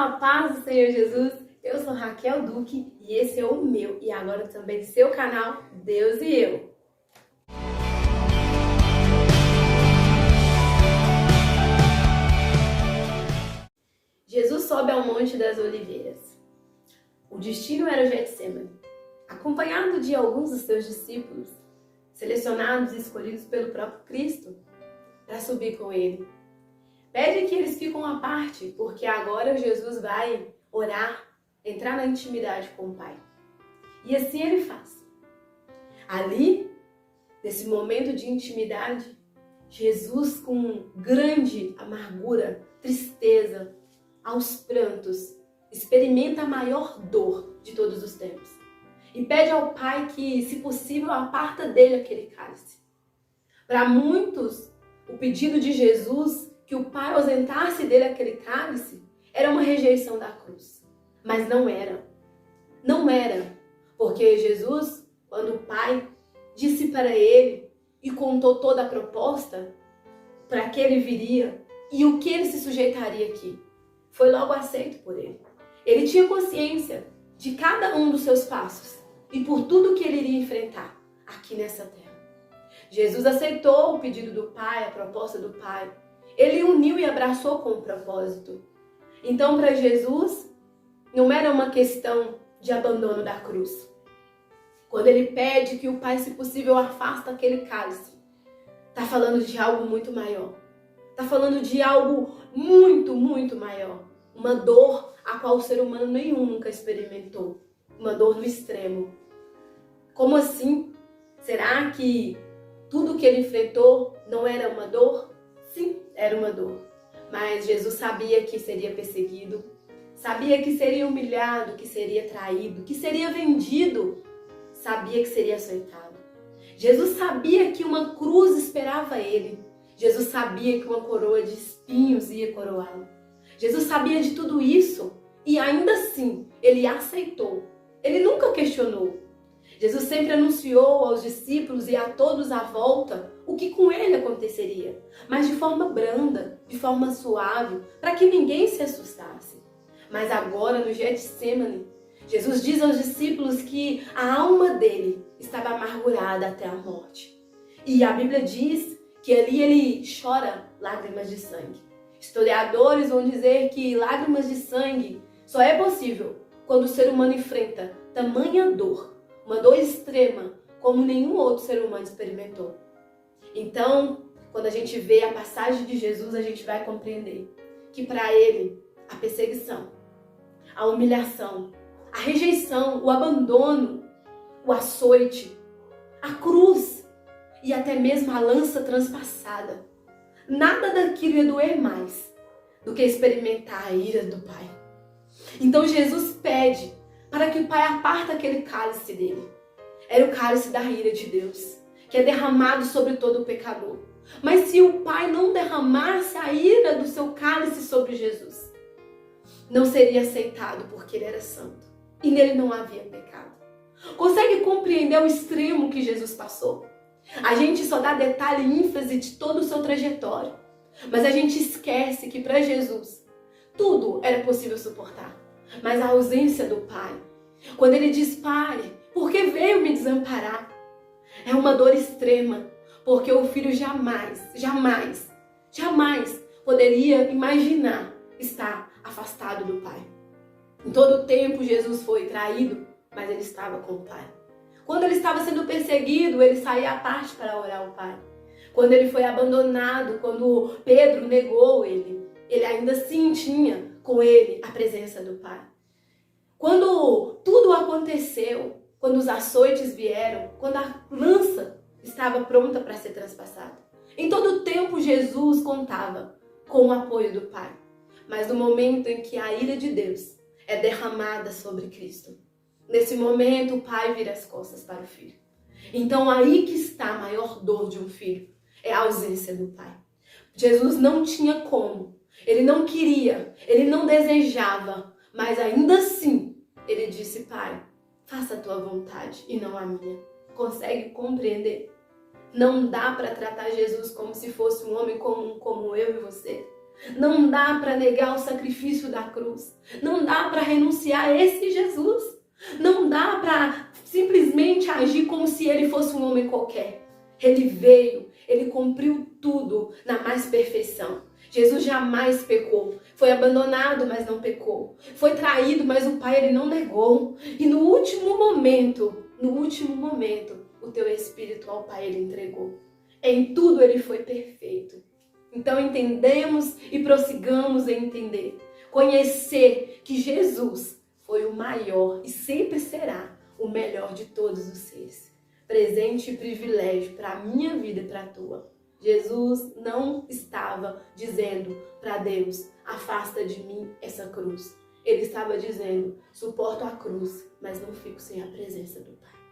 Olá, a paz do Senhor Jesus. Eu sou Raquel Duque e esse é o meu e agora também seu canal Deus e Eu. Jesus sobe ao Monte das Oliveiras. O destino era o Getsêmani, acompanhado de alguns dos seus discípulos, selecionados e escolhidos pelo próprio Cristo, para subir com ele. Pede que eles ficam à parte, porque agora Jesus vai orar, entrar na intimidade com o Pai. E assim ele faz. Ali, nesse momento de intimidade, Jesus, com grande amargura, tristeza, aos prantos, experimenta a maior dor de todos os tempos. E pede ao Pai que, se possível, aparta dele aquele cálice. Para muitos, o pedido de Jesus que o Pai ausentasse dele aquele cálice era uma rejeição da cruz. Mas não era. Não era. Porque Jesus, quando o Pai disse para ele e contou toda a proposta, para que ele viria e o que ele se sujeitaria aqui, foi logo aceito por ele. Ele tinha consciência de cada um dos seus passos e por tudo que ele iria enfrentar aqui nessa terra. Jesus aceitou o pedido do Pai, a proposta do Pai. Ele uniu e abraçou com o propósito. Então, para Jesus, não era uma questão de abandono da cruz. Quando ele pede que o Pai, se possível, afasta aquele cálice, está falando de algo muito maior. Está falando de algo muito, muito maior. Uma dor a qual o ser humano nenhum nunca experimentou. Uma dor no extremo. Como assim? Será que tudo que ele enfrentou não era uma dor? Sim, era uma dor. Mas Jesus sabia que seria perseguido, sabia que seria humilhado, que seria traído, que seria vendido, sabia que seria açoitado. Jesus sabia que uma cruz esperava ele. Jesus sabia que uma coroa de espinhos ia coroá-lo. Jesus sabia de tudo isso e ainda assim ele aceitou. Ele nunca questionou. Jesus sempre anunciou aos discípulos e a todos à volta o que com ele aconteceria, mas de forma branda, de forma suave, para que ninguém se assustasse. Mas agora no Getsêmani, Jesus diz aos discípulos que a alma dele estava amargurada até a morte. E a Bíblia diz que ali ele chora lágrimas de sangue. Historiadores vão dizer que lágrimas de sangue só é possível quando o ser humano enfrenta tamanha dor, uma dor extrema, como nenhum outro ser humano experimentou. Então, quando a gente vê a passagem de Jesus, a gente vai compreender que para ele, a perseguição, a humilhação, a rejeição, o abandono, o açoite, a cruz e até mesmo a lança transpassada, nada daquilo ia doer mais do que experimentar a ira do Pai. Então Jesus pede para que o Pai aparta aquele cálice dele. Era o cálice da ira de Deus, que é derramado sobre todo o pecador. Mas se o Pai não derramasse a ira do seu cálice sobre Jesus, não seria aceitado porque ele era santo e nele não havia pecado. Consegue compreender o extremo que Jesus passou? A gente só dá detalhe e ênfase de todo o seu trajetório, mas a gente esquece que para Jesus tudo era possível suportar. Mas a ausência do Pai, quando ele diz: Pai, por que veio me desamparar? É uma dor extrema, porque o filho jamais poderia imaginar estar afastado do Pai. Em todo o tempo Jesus foi traído, mas ele estava com o Pai. Quando ele estava sendo perseguido, ele saía à parte para orar ao Pai. Quando ele foi abandonado, quando Pedro negou ele ainda assim tinha com ele a presença do Pai. Quando tudo aconteceu, quando os açoites vieram, quando a lança estava pronta para ser transpassada, em todo o tempo Jesus contava com o apoio do Pai. Mas no momento em que a ira de Deus é derramada sobre Cristo, nesse momento o Pai vira as costas para o Filho. Então aí que está a maior dor de um filho, é a ausência do Pai. Jesus não tinha como, ele não queria, ele não desejava, mas ainda assim ele disse: Pai, faça a tua vontade e não a minha. Consegue compreender? Não dá para tratar Jesus como se fosse um homem comum como eu e você. Não dá para negar o sacrifício da cruz. Não dá para renunciar a esse Jesus. Não dá para simplesmente agir como se ele fosse um homem qualquer. Ele veio, ele cumpriu tudo na mais perfeição. Jesus jamais pecou. Foi abandonado, mas não pecou. Foi traído, mas o Pai ele não negou. E no último momento, o teu espírito ao Pai ele entregou. Em tudo ele foi perfeito. Então entendemos e prossigamos em entender. Conhecer que Jesus foi o maior e sempre será o melhor de todos os seres. Presente e privilégio para a minha vida e para a tua. Jesus não estava dizendo para Deus, afasta de mim essa cruz. Ele estava dizendo, suporto a cruz, mas não fico sem a presença do Pai.